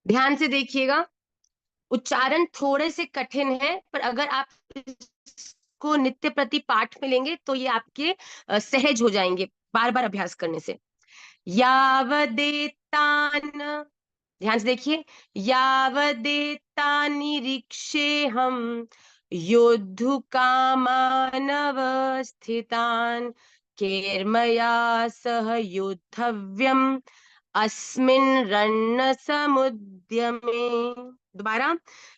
ध्यान से देखिएगा। उच्चारण थोड़े से कठिन है, पर अगर आप इसको नित्य प्रति पाठ में लेंगे तो ये आपके सहज हो जाएंगे बार बार अभ्यास करने से। यावदेतान, ध्यान से देखिए। यावदेतानिरीक्षे हम योद्धुकामानवस्थितान् केर्मया सह योद्धव्यम् अस्मिन् रणसमुद्यमे। दोबारा।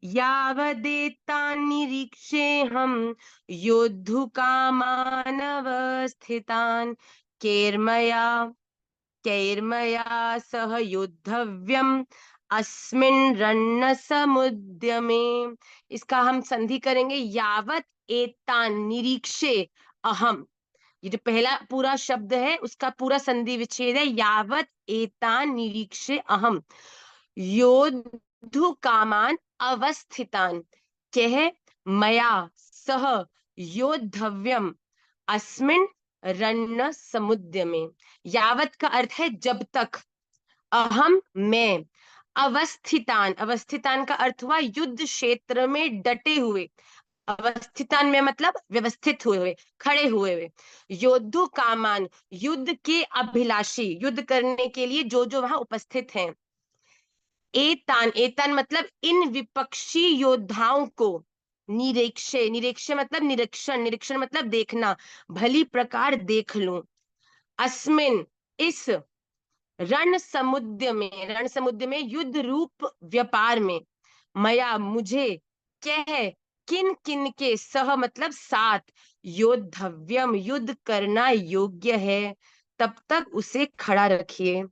यावदेतान्निरीक्षे हम योद्धुकामानवस्थितान् कैर्मया कैर्मया सह योद्धव्यम् अस्मिन् रणसमुद्यमे। इसका हम संधि करेंगे। यावत एतान निरीक्षे अहम, ये जो पहला पूरा शब्द है उसका पूरा संधि विच्छेद है। यावत एतान निरीक्षे अहम योद्धु कामान अवस्थितान कह मया सह योद्धव्यम अस्मिन रण समुद्र में। यावत का अर्थ है जब तक, अहम मैं, अवस्थितान, अवस्थितान का अर्थ हुआ युद्ध क्षेत्र में डटे हुए। अवस्थितान में मतलब व्यवस्थित हुए हुए, खड़े हुए हुए। योद्धु कामान, युद्ध के अभिलाषी, युद्ध करने के लिए जो जो वहां उपस्थित हैं। एतान, एतान मतलब इन विपक्षी योद्धाओं को। निरीक्षे, निरीक्षे मतलब निरीक्षण, निरीक्षण मतलब देखना, भली प्रकार देख लूं। अस्मिन, इस रण समुद्र में, रण समुद्र में युद्ध रूप व्यापार में, मया मुझे, कह किन किन के, सह मतलब साथ, योद्धव्यम युद्ध करना योग्य है, तब तक उसे खड़ा रखिए।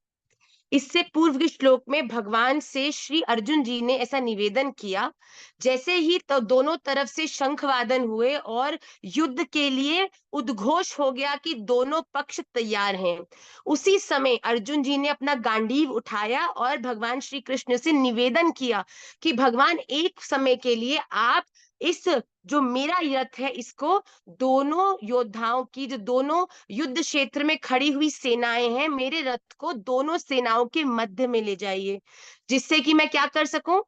इससे पूर्व के श्लोक में भगवान से श्री अर्जुन जी ने ऐसा निवेदन किया। जैसे ही तो दोनों तरफ से शंखवादन हुए और युद्ध के लिए उद्घोष हो गया कि दोनों पक्ष तैयार हैं, उसी समय अर्जुन जी ने अपना गांडीव उठाया और भगवान श्री कृष्ण से निवेदन किया कि भगवान एक समय के लिए आप इस जो मेरा रथ है इसको, दोनों योद्धाओं की, जो दोनों युद्ध क्षेत्र में खड़ी हुई सेनाएं हैं, मेरे रथ को दोनों सेनाओं के मध्य में ले जाइए, जिससे कि मैं क्या कर सकूं,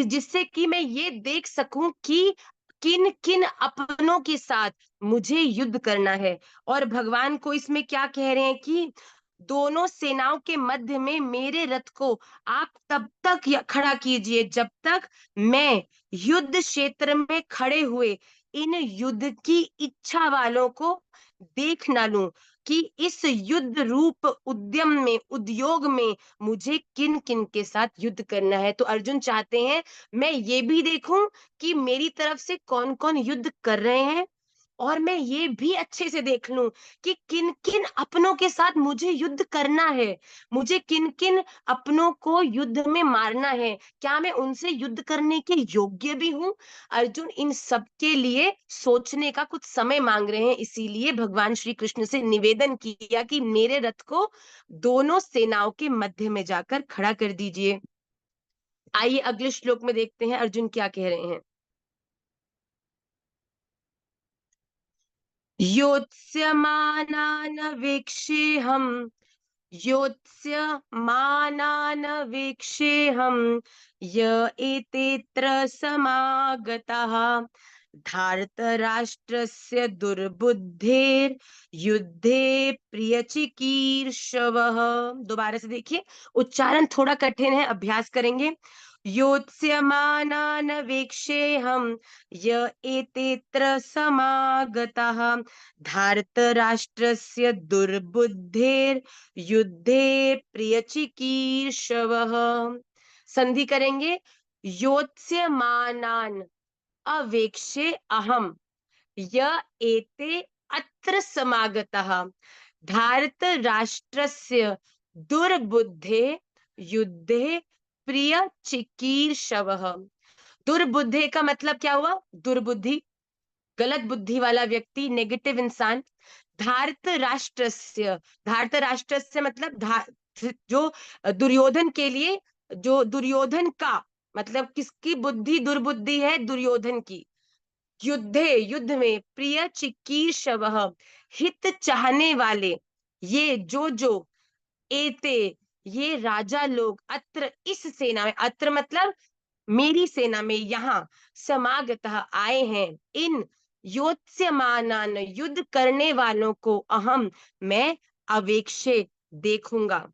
जिससे कि मैं ये देख सकूं कि किन किन अपनों के साथ मुझे युद्ध करना है। और भगवान को इसमें क्या कह रहे हैं कि दोनों सेनाओं के मध्य में मेरे रथ को आप तब तक खड़ा कीजिए जब तक मैं युद्ध क्षेत्र में खड़े हुए इन युद्ध की इच्छा वालों को देख ना लूं कि इस युद्ध रूप उद्यम में, उद्योग में मुझे किन किन के साथ युद्ध करना है। तो अर्जुन चाहते हैं मैं ये भी देखूं कि मेरी तरफ से कौन कौन युद्ध कर रहे हैं, और मैं ये भी अच्छे से देख लूं कि किन किन अपनों के साथ मुझे युद्ध करना है, मुझे किन किन अपनों को युद्ध में मारना है, क्या मैं उनसे युद्ध करने के योग्य भी हूं। अर्जुन इन सब के लिए सोचने का कुछ समय मांग रहे हैं, इसीलिए भगवान श्री कृष्ण से निवेदन किया कि मेरे रथ को दोनों सेनाओं के मध्य में जाकर खड़ा कर दीजिए। आइए अगले श्लोक में देखते हैं अर्जुन क्या कह रहे हैं। योत्स्यमानान् वीक्षेऽहम्, योत्स्यमानान् वीक्षेऽहम् य एतेऽत्र समागताः धार्तराष्ट्रस्य दुर्बुद्धेर्युद्धे प्रियचिकीर्षवः। दोबारा से देखिए, उच्चारण थोड़ा कठिन है, अभ्यास करेंगे। योत्स्यमानान् वीक्षेऽहम् य एतेऽत्र समागताः धार्तराष्ट्रस्य दुर्बुद्धेर्युद्धे प्रियचिकीर्षवः। संधि करेंगे। योत्स्यमानान् अवेक्षे अहम य एते अत्र समागतः भारत राष्ट्रस्य दुर्बुद्धे युद्धे प्रिय चिकीर्षवः। दुर्बुद्धे का मतलब क्या हुआ, दुर्बुद्धि, गलत बुद्धि वाला व्यक्ति, नेगेटिव इंसान। धार्त राष्ट्रस्य, धार्त राष्ट्रस्य मतलब जो दुर्योधन के लिए, जो दुर्योधन का मतलब किसकी बुद्धि दुर्बुद्धि है, दुर्योधन की। युद्धे, युद्ध में, प्रिय चिकीर्षवः हित चाहने वाले, ये जो जो एते, ये राजा लोग, अत्र इस सेना में, अत्र मतलब मेरी सेना में, यहाँ समागतः आए हैं, इन योत्स्यमानान युद्ध करने वालों को अहम मैं अवेक्षे देखूंगा।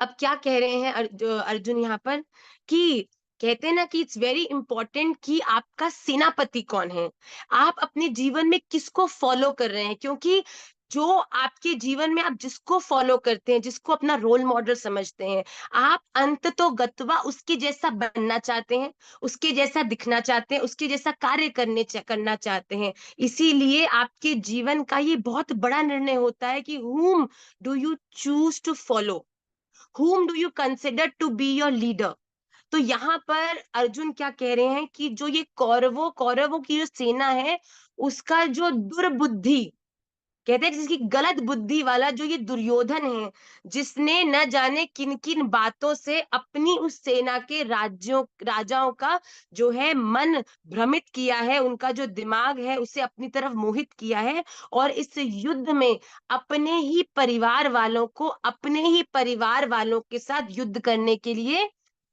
अब क्या कह रहे हैं अर्जुन यहाँ पर, कि कहते हैं ना कि इट्स वेरी इंपॉर्टेंट कि आपका सेनापति कौन है, आप अपने जीवन में किसको फॉलो कर रहे हैं, क्योंकि जो आपके जीवन में आप जिसको फॉलो करते हैं, जिसको अपना रोल मॉडल समझते हैं, आप अंत तो गत्वा उसके जैसा बनना चाहते हैं, उसके जैसा दिखना चाहते हैं, उसके जैसा कार्य करना चाहते हैं। इसीलिए आपके जीवन का ये बहुत बड़ा निर्णय होता है कि whom do you choose to follow, whom do you consider to be your leader। तो यहाँ पर अर्जुन क्या कह रहे हैं कि जो ये कौरवों की जो सेना है, उसका जो दुर्बुद्धि, कहते हैं जिसकी गलत बुद्धि वाला जो ये दुर्योधन है, जिसने न जाने किन किन बातों से अपनी उस सेना के राजाओं का जो है मन भ्रमित किया है, उनका जो दिमाग है उसे अपनी तरफ मोहित किया है, और इस युद्ध में अपने ही परिवार वालों के साथ युद्ध करने के लिए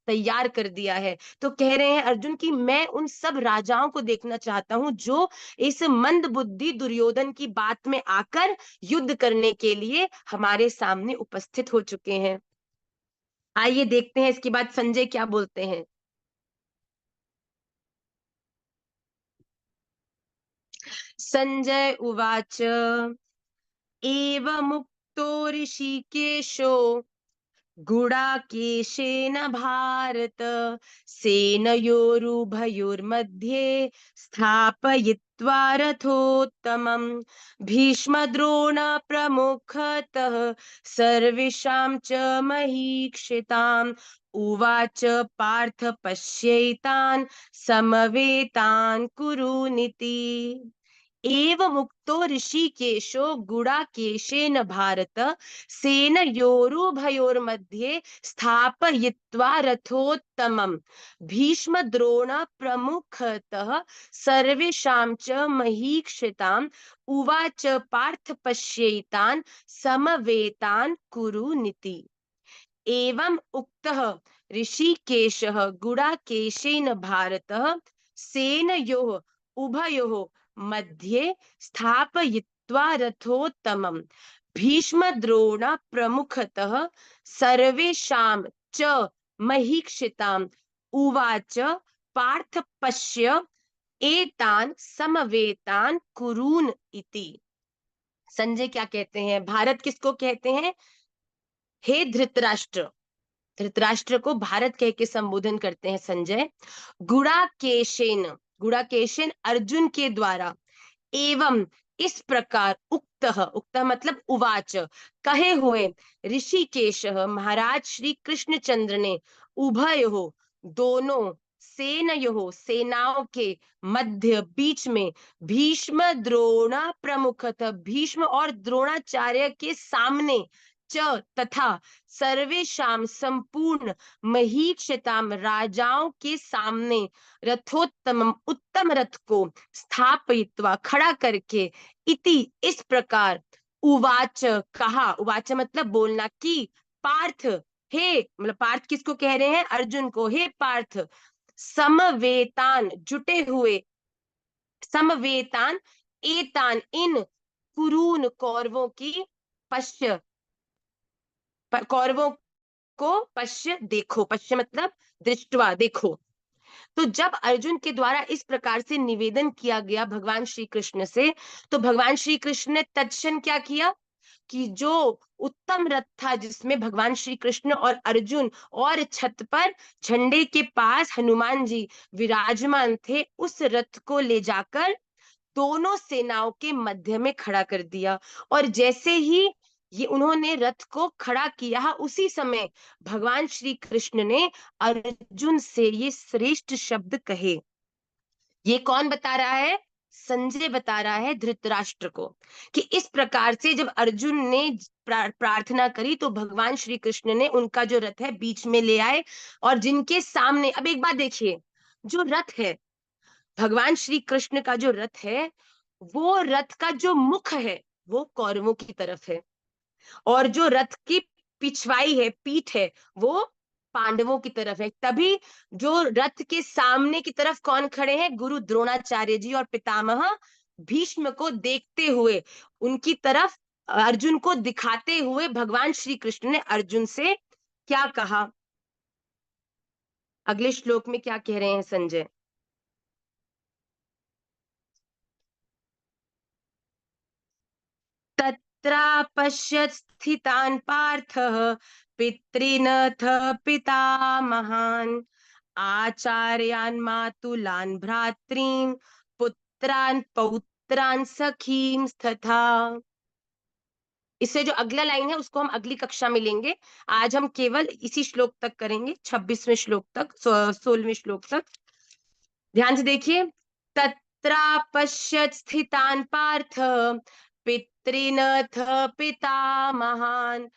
तैयार कर दिया है। तो कह रहे हैं अर्जुन की मैं उन सब राजाओं को देखना चाहता हूं जो इस मंद बुद्धि दुर्योधन की बात में आकर युद्ध करने के लिए हमारे सामने उपस्थित हो चुके हैं। आइए देखते हैं इसके बाद संजय क्या बोलते हैं। संजय उवाच एवमुक्तो ऋषिकेशो गुडाकेशेन भारत सेनयोरुभयोर्मध्ये स्थापयित्वा रथोत्तमम् भीष्मद्रोण प्रमुखतः सर्वेषां च महीक्षिताम् उवाच पार्थ पश्यैतान् समवेतान् कुरुनिति। एव मुक्तो ऋषिकेशो गुडाकेशेन भारत सेनयोरुभयोर्मध्ये स्थापयित्वा रथोत्तमम् भीष्मद्रोण प्रमुखतः सर्वेषां च महीक्षिताम् उवाच पार्थ पश्यैतान् समवेतान् कुरुनिति। एवं उक्तः ऋषिकेशः गुडाकेशेन भारतः सेनयोः उभयोः मध्ये स्थापयित्वा रथोत्तमम् भीष्मद्रोण प्रमुखतः सर्वेषां च महीक्षिताम् उवाच पार्थ पश्य एतान् समवेतान् कुरून् इति। संजय क्या कहते हैं, भारत किसको कहते हैं, हे धृतराष्ट्र, धृतराष्ट्र को भारत कह के संबोधन करते हैं संजय। गुड़ाकेशेन, गुड़ाकेशेन अर्जुन के द्वारा, एवं इस प्रकार, उक्तः, उक्तः मतलब उवाच, कहे हुए, ऋषिकेश महाराज श्री कृष्णचंद्र ने, उभय हो दोनों, सेनयो सेनाओं के, मध्य बीच में, भीष्म द्रोण प्रमुखतः भीष्म और द्रोणाचार्य के सामने, च तथा सर्वेशाम संपूर्ण महीक्षिताम राजाओं के सामने, रथोत्तम उत्तम रथ को, स्थापयित्वा खड़ा करके, इति इस प्रकार, उवाच कहा, उवाच मतलब बोलना, कि पार्थ, हे मतलब पार्थ किसको कह रहे हैं, अर्जुन को, हे पार्थ, समवेतान जुटे हुए, समवेतान एतान इन, कुरून कौरवों की, पश्य कौरवों को, पश्य देखो, पश्य मतलब दृष्टवा देखो। तो जब अर्जुन के द्वारा इस प्रकार से निवेदन किया गया भगवान श्री कृष्ण से, तो भगवान श्री कृष्ण ने तत्क्षण क्या किया, कि जो उत्तम रथ था जिसमें भगवान श्री कृष्ण और अर्जुन और छत पर झंडे के पास हनुमान जी विराजमान थे, उस रथ को ले जाकर दोनों सेनाओं के मध्य में खड़ा कर दिया। और जैसे ही ये उन्होंने रथ को खड़ा किया, उसी समय भगवान श्री कृष्ण ने अर्जुन से ये श्रेष्ठ शब्द कहे। ये कौन बता रहा है, संजय बता रहा है धृतराष्ट्र को, कि इस प्रकार से जब अर्जुन ने प्रार्थना करी, तो भगवान श्री कृष्ण ने उनका जो रथ है बीच में ले आए, और जिनके सामने, अब एक बात देखिए, जो रथ है, भगवान श्री कृष्ण का जो रथ है, वो रथ का जो मुख है वो कौरवों की तरफ है, और जो रथ की पिछवाई है, पीठ है, वो पांडवों की तरफ है। तभी जो रथ के सामने की तरफ कौन खड़े हैं? गुरु द्रोणाचार्य जी और पितामह भीष्म को देखते हुए, उनकी तरफ अर्जुन को दिखाते हुए भगवान श्री कृष्ण ने अर्जुन से क्या कहा? अगले श्लोक में क्या कह रहे हैं संजय? तत्रापश्यत् स्थितान् पार्थः पितॄनथ पितामहान् आचार्यान् मातुलान् भ्रातॄन् पुत्रान् पौत्रान् सखींस्तथा। इससे जो अगला लाइन है उसको हम अगली कक्षा में लेंगे। आज हम केवल इसी श्लोक तक करेंगे, 26वें श्लोक तक, 16वें श्लोक तक। ध्यान से देखिए। तत्रापश्यत् स्थितान् पार्थ पितॄनथ पितामहान्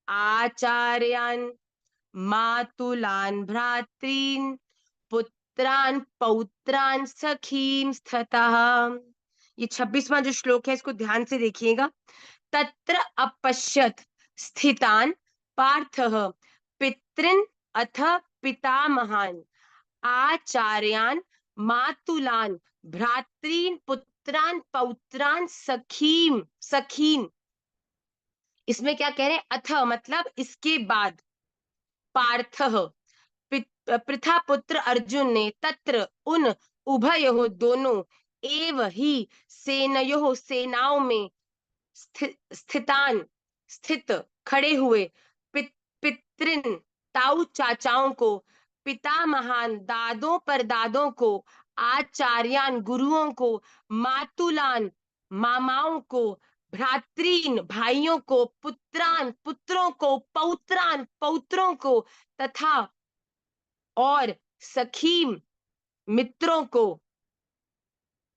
आचार्यान् मातुलान् भ्रातॄन् पुत्रान् पौत्रान् सखींस्ततः। ये 26वां जो श्लोक है इसको ध्यान से देखिएगा। तत्र अपश्यत् स्थितान् पार्थः पितॄन् अथ पितामहान् आचार्यान् मातुलान् भ्रातॄन् पुत्रान् पौत्रान् सखीन। इसमें क्या कह रहे हैं? अथ मतलब इसके बाद, पार्थः पृथा पुत्र अर्जुन ने, तत्र उन, उभयोः दोनों, एव ही सेनयोः सेनाओं में, स्थितान स्थित खड़े हुए, पितृन ताऊ चाचाओं को, पितामहान दादों परदादों को, आचार्यान गुरुओं को, मातुलान मामाओं को, भ्रातरीन भाइयों को, पुत्रान पुत्रों को, पौत्रान पौत्रों को, तथा और सखीम मित्रों को।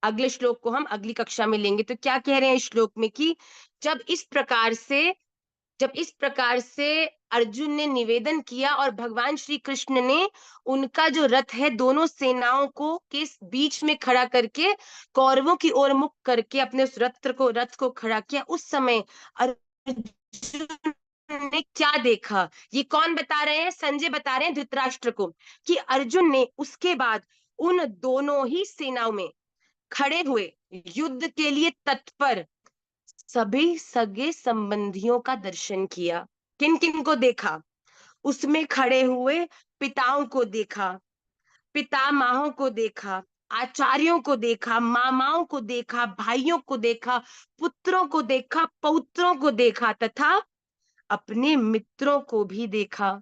अगले श्लोक को हम अगली कक्षा में लेंगे। तो क्या कह रहे हैं इस श्लोक में कि जब इस प्रकार से जब इस प्रकार से अर्जुन ने निवेदन किया और भगवान श्री कृष्ण ने उनका जो रथ है दोनों सेनाओं को के बीच में खड़ा करके कौरवों की ओर मुख करके अपने उस रथ को खड़ा किया, उस समय अर्जुन ने क्या देखा? ये कौन बता रहे हैं? संजय बता रहे हैं धृतराष्ट्र को, कि अर्जुन ने उसके बाद उन दोनों ही सेनाओं में खड़े हुए युद्ध के लिए तत्पर सभी सगे संबंधियों का दर्शन किया। किन किन को देखा? उसमें खड़े हुए पिताओं को देखा, पितामहों को देखा, आचार्यों को देखा, मामाओं को देखा, भाइयों को देखा, पुत्रों को देखा, पौत्रों को देखा, तथा अपने मित्रों को भी देखा।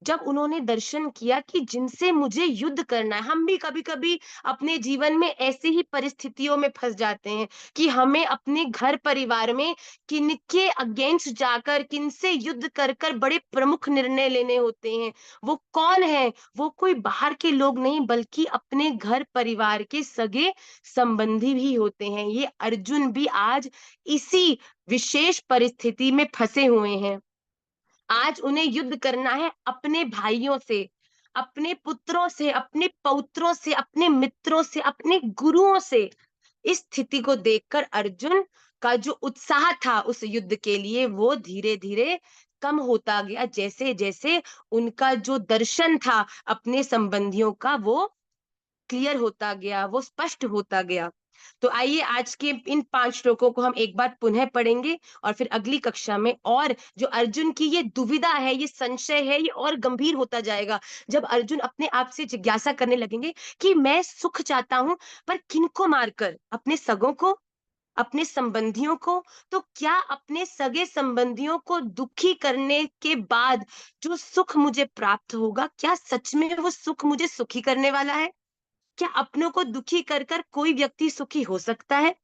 जब उन्होंने दर्शन किया कि जिनसे मुझे युद्ध करना है, हम भी कभी कभी अपने जीवन में ऐसे ही परिस्थितियों में फंस जाते हैं कि हमें अपने घर परिवार में किनके अगेंस्ट जाकर, किनसे युद्ध कर कर बड़े प्रमुख निर्णय लेने होते हैं। वो कौन है? वो कोई बाहर के लोग नहीं बल्कि अपने घर परिवार के सगे संबंधी भी होते हैं। ये अर्जुन भी आज इसी विशेष परिस्थिति में फंसे हुए हैं। आज उन्हें युद्ध करना है अपने भाइयों से, अपने पुत्रों से, अपने पौत्रों से, अपने मित्रों से, अपने गुरुओं से। इस स्थिति को देखकर अर्जुन का जो उत्साह था उस युद्ध के लिए वो धीरे धीरे कम होता गया, जैसे जैसे उनका जो दर्शन था अपने संबंधियों का वो क्लियर होता गया, वो स्पष्ट होता गया। तो आइए आज के इन 5 श्लोकों को हम एक बार पुनः पढ़ेंगे और फिर अगली कक्षा में और जो अर्जुन की ये दुविधा है, ये संशय है, ये और गंभीर होता जाएगा जब अर्जुन अपने आप से जिज्ञासा करने लगेंगे कि मैं सुख चाहता हूं पर किनको मारकर? अपने सगों को, अपने संबंधियों को? तो क्या अपने सगे संबंधियों को दुखी करने के बाद जो सुख मुझे प्राप्त होगा, क्या सच में वो सुख मुझे सुखी करने वाला है? क्या अपनों को दुखी कर कर कोई व्यक्ति सुखी हो सकता है?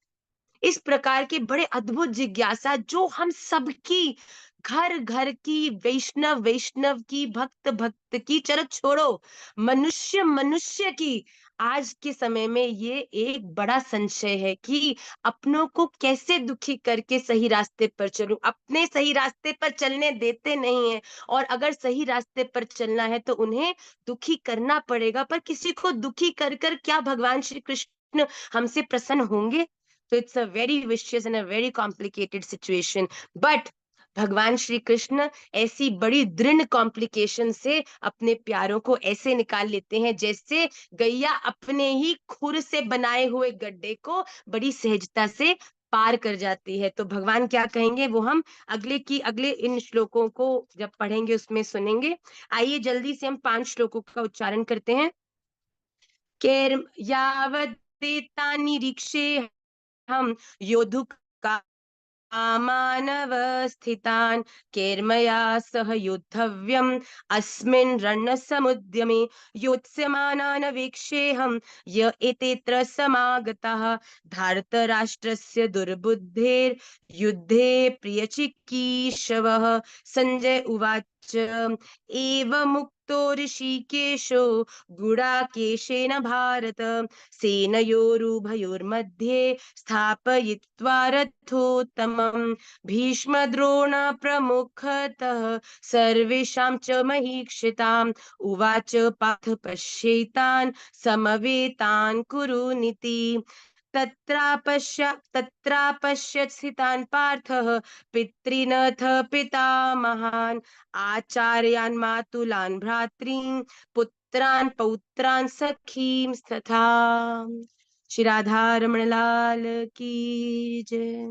इस प्रकार के बड़े अद्भुत जिज्ञासा जो हम सबकी, घर घर की, वैष्णव वैष्णव की, भक्त भक्त की, चलो छोड़ो, मनुष्य मनुष्य की, आज के समय में ये एक बड़ा संशय है कि अपनों को कैसे दुखी करके सही रास्ते पर चलूं। अपने सही रास्ते पर चलने देते नहीं है, और अगर सही रास्ते पर चलना है तो उन्हें दुखी करना पड़ेगा। पर किसी को दुखी कर कर क्या भगवान श्री कृष्ण हमसे प्रसन्न होंगे? So it's a very vicious and a very complicated situation. But भगवान श्री कृष्ण ऐसी बड़ी दृढ़ कॉम्प्लिकेशन से अपने प्यारों को ऐसे निकाल लेते हैं जैसे गैया अपने ही खुर से बनाए हुए गड्ढे को बड़ी सहजता से पार कर जाती है। तो भगवान क्या कहेंगे वो हम अगले इन श्लोकों को जब पढ़ेंगे उसमें सुनेंगे। आइए जल्दी से हम 5 श्लोकों का उच्चारण करते हैं। केर्म यावदेतान्निरीक्षे हम योद्धुक मानवस्थितान् कैर्मया सह योद्धव्यम् अस्मिन् रणसमुद्यमे योत्स्यमानान् वीक्षेऽहं य एतेऽत्र समागताः धार्तराष्ट्रस्य दुर्बुद्धेर्युद्धे प्रियचिकीर्षवः। संजय उवाच एवमुक्तो ऋषिकेशो गुडाकेशेन भारत सेनयोरुभयोर्मध्ये स्थापयित्वा रथोत्तमम् भीष्मद्रोण प्रमुखतः सर्वेषां च महीक्षिताम् उवाच पार्थ पश्येतान् समवेतान् कुरुनिति तत्रापश्यत् स्थितान् पार्थः पितॄनथ पितामहान् आचार्यान् मातुलान् भ्रातॄन् पुत्रान् पौत्रान् सखीं तथा। श्री राधा रमण लाल की जय।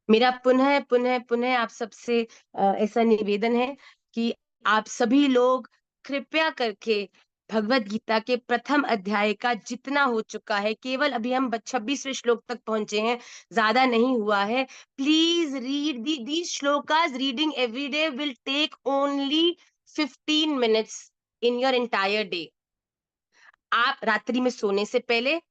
मेरा पुनः पुनः पुनः आप सबसे ऐसा निवेदन है कि आप सभी लोग कृपया करके भगवत गीता के प्रथम अध्याय का जितना हो चुका है, केवल अभी हम 26वें श्लोक तक पहुंचे हैं, ज्यादा नहीं हुआ है। Please read these shlokas. Reading every day will take only 15 minutes in your entire day. आप रात्रि में सोने से पहले,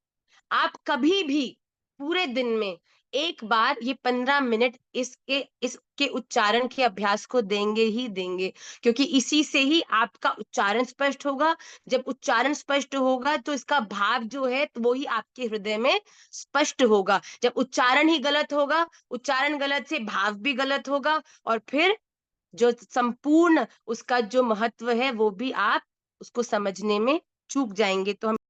आप कभी भी पूरे दिन में एक बार ये 15 मिनट इसके उच्चारण के अभ्यास को देंगे ही देंगे, क्योंकि इसी से ही आपका उच्चारण स्पष्ट होगा। जब उच्चारण स्पष्ट होगा तो इसका भाव जो है तो वो ही आपके हृदय में स्पष्ट होगा। जब उच्चारण ही गलत होगा, उच्चारण गलत से भाव भी गलत होगा, और फिर जो संपूर्ण उसका जो महत्व है वो भी आप उसको समझने में चूक जाएंगे। तो हम